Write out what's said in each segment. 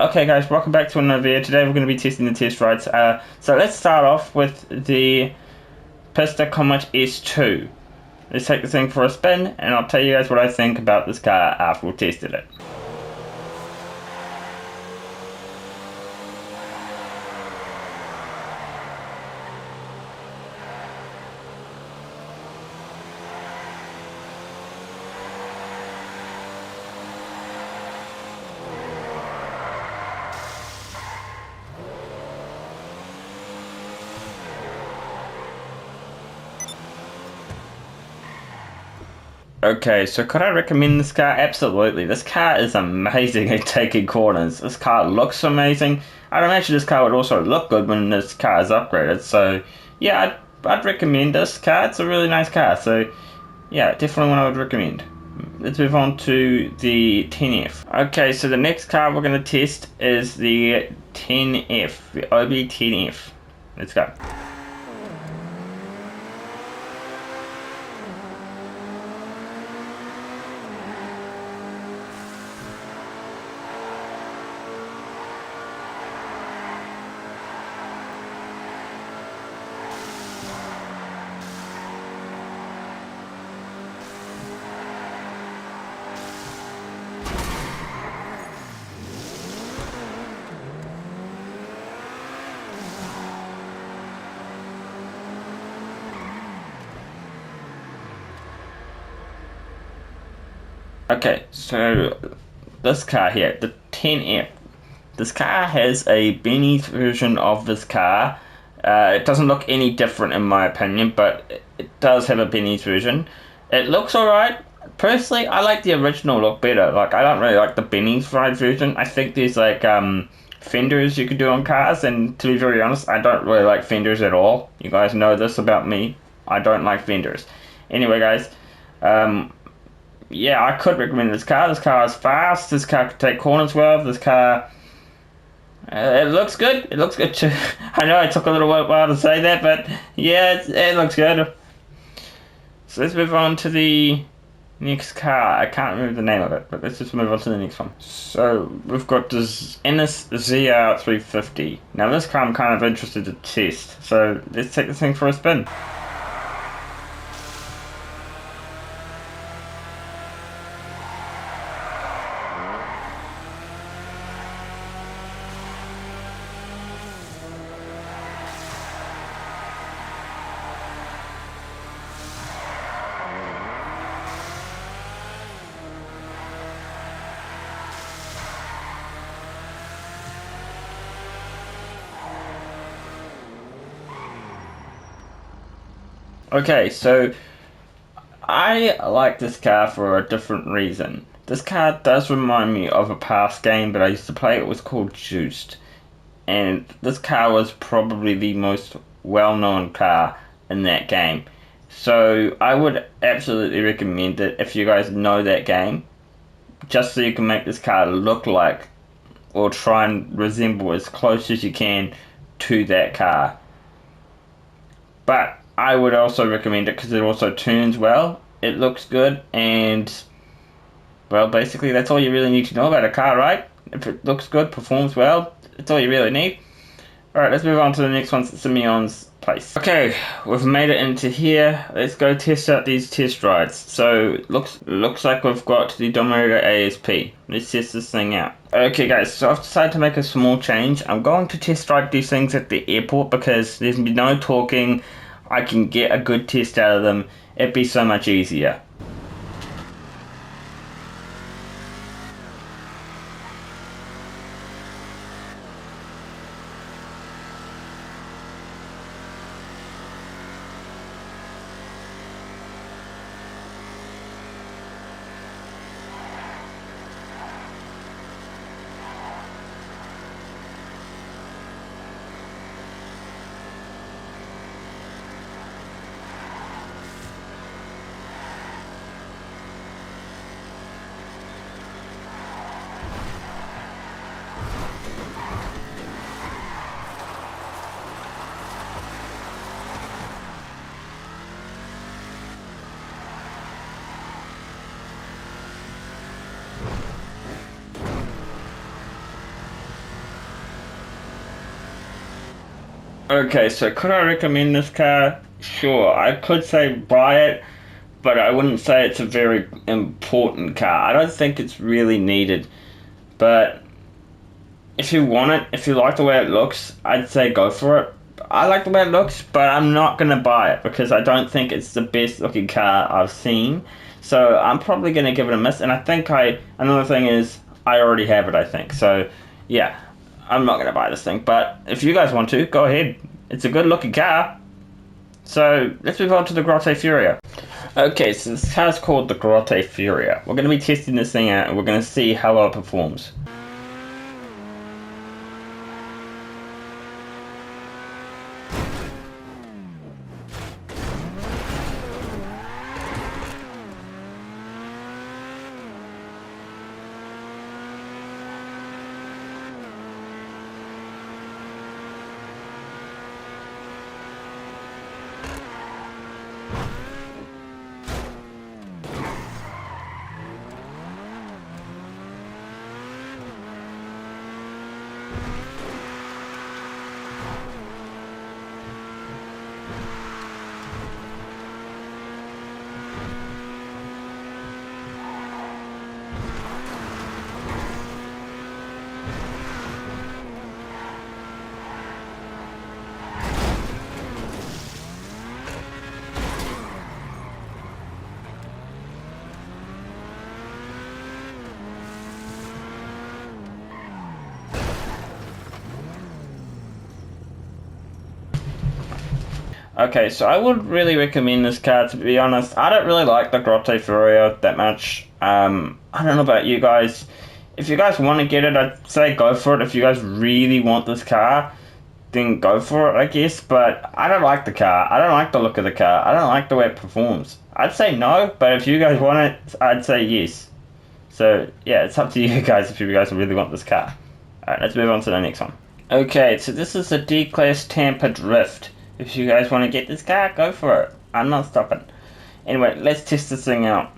Okay guys, welcome back to another video. Today we're going to be testing the test rides. So let's start off with the Pista Comet S2. Let's take the thing for a spin and I'll tell you guys what I think about this car after we've tested it. Okay, so could I recommend this car? Absolutely. This car is amazing at taking corners. This car looks amazing. I'd imagine this car would also look good when this car is upgraded. So, yeah, I'd recommend this car. It's a really nice car. So, yeah, definitely one I would recommend. Let's move on to the 10F. Okay, so the next car we're going to test is the 10F, the OB10F. Let's go. Okay, so this car here, the 10F. This car has a Benny's version of this car. It doesn't look any different in my opinion, but it does have a Benny's version. It looks alright. Personally, I like the original look better. Like, I don't really like the Benny's ride version. I think there's like fenders you could do on cars, and to be very honest, I don't really like fenders at all. You guys know this about me. I don't like fenders. Anyway, guys, yeah, I could recommend this car. This car is fast. This car can take corners well. This car, it looks good. It looks good too. I know it took a little while to say that, but yeah, it looks good. So let's move on to the next car. I can't remember the name of it, but let's just move on to the next one. So we've got this Innis ZR350. Now this car I'm kind of interested to test. So let's take this thing for a spin. Okay, so I like this car for a different reason. This car does remind me of a past game that I used to play. It was called Juiced. And this car was probably the most well-known car in that game. So I would absolutely recommend it if you guys know that game. Just so you can make this car look like, or try and resemble as close as you can to that car. But I would also recommend it because it also turns well, it looks good, and well, basically that's all you really need to know about a car, right? If it looks good, performs well, that's all you really need. Alright, let's move on to the next one, Simeon's place. Okay, we've made it into here. Let's go test out these test rides. So, looks like we've got the Dominator ASP. Let's test this thing out. Okay guys, so I've decided to make a small change. I'm going to test ride these things at the airport because there's no talking. I can get a good test out of them. It'd be so much easier. Okay, so could I recommend this car? Sure, I could say buy it, but I wouldn't say it's a very important car. I don't think it's really needed, but if you want it, if you like the way it looks, I'd say go for it. I like the way it looks, but I'm not gonna buy it because I don't think it's the best looking car I've seen. So I'm probably gonna give it a miss. And I think another thing is I already have it. I think so. Yeah, I'm not gonna buy this thing. But if you guys want to, go ahead. It's a good looking car. So let's move on to the Grotti Furia. Okay, so this car's called the Grotti Furia. We're gonna be testing this thing out, and we're gonna see how well it performs. Okay, so I would really recommend this car, to be honest. I don't really like the Grotti Furia that much. I don't know about you guys. If you guys want to get it, I'd say go for it. If you guys really want this car, then go for it, I guess. But I don't like the car. I don't like the look of the car. I don't like the way it performs. I'd say no, but if you guys want it, I'd say yes. So, yeah, it's up to you guys if you guys really want this car. Alright, let's move on to the next one. Okay, so this is the D-Class Tampa Drift. If you guys want to get this car, go for it. I'm not stopping. Anyway, let's test this thing out.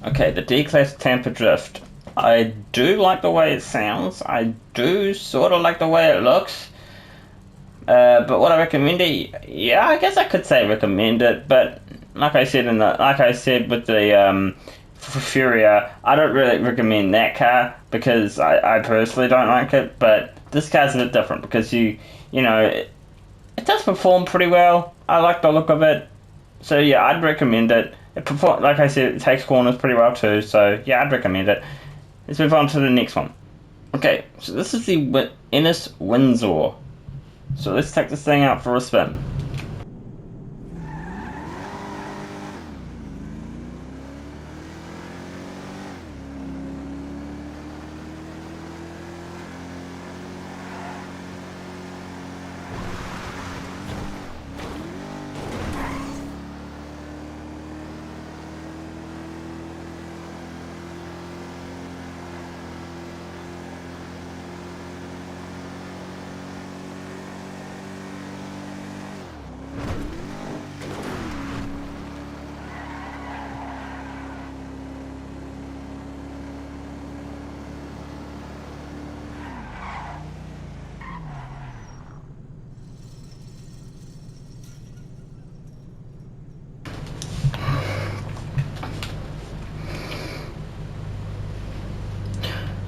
Okay, the D-Class Tampa Drift. I do like the way it sounds. I do sort of like the way it looks. But what I recommend it? Yeah, I guess I could say recommend it. But like I said with the Furia, I don't really recommend that car because I personally don't like it. But this car's a bit different because you know it does perform pretty well. I like the look of it. So yeah, I'd recommend it. Like I said, it takes corners pretty well too. So yeah, I'd recommend it. Let's move on to the next one. Okay, so this is the Innis Windsor. So let's take this thing out for a spin.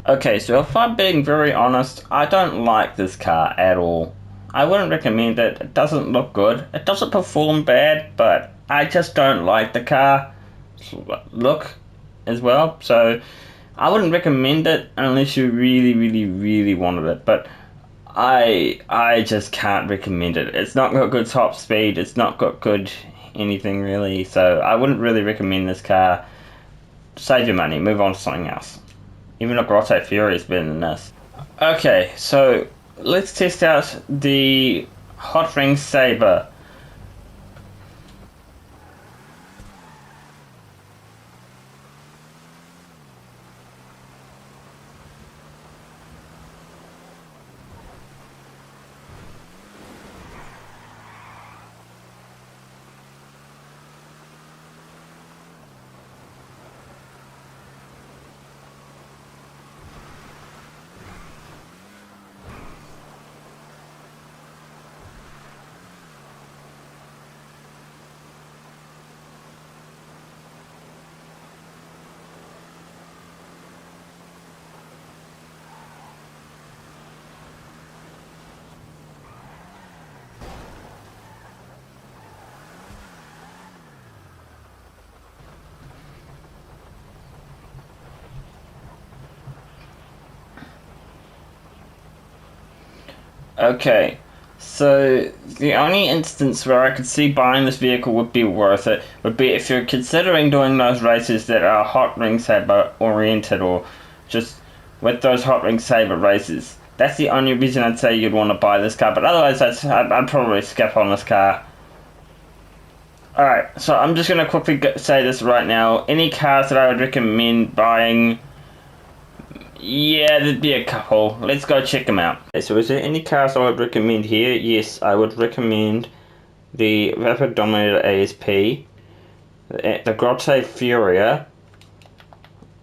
Okay, so if I'm being very honest, I don't like this car at all. I wouldn't recommend it. It doesn't look good. It doesn't perform bad, but I just don't like the car look as well. So I wouldn't recommend it unless you really, really, really wanted it. But I just can't recommend it. It's not got good top speed. It's not got good anything really. So I wouldn't really recommend this car. Save your money. Move on to something else. Even a Grotti Furia is better than this. Okay, so let's test out the Hot Ring Saber. Okay, so the only instance where I could see buying this vehicle would be worth it would be if you're considering doing those races that are Hot Ring Saber oriented or just with those Hot Ring Saber races. That's the only reason I'd say you'd want to buy this car, but otherwise I'd probably skip on this car. Alright, so I'm just going to quickly say this right now. Any cars that I would recommend buying, yeah, there'd be a couple. Let's go check them out. Okay, so is there any cars I would recommend here? Yes, I would recommend the Rapid Dominator ASP, the Grotti Furia,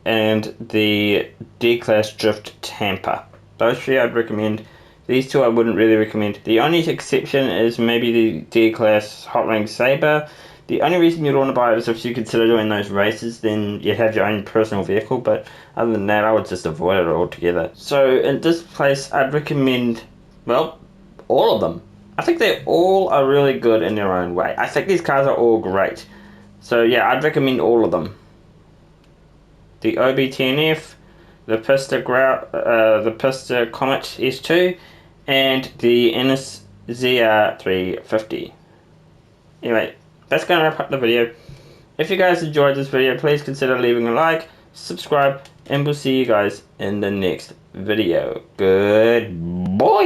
and the D-Class Drift Tampa. Those three I'd recommend. These two I wouldn't really recommend. The only exception is maybe the D-Class Hot Ring Saber. The only reason you'd want to buy it is if you consider doing those races, then you'd have your own personal vehicle, but other than that, I would just avoid it altogether. So in this place, I'd recommend, well, all of them. I think they all are really good in their own way. I think these cars are all great. So yeah, I'd recommend all of them. The OB10F, the Pista Comet S2, and the Innis ZR350. Anyway, that's going to wrap up the video. If you guys enjoyed this video, please consider leaving a like, subscribe, and we'll see you guys in the next video. Goodbye.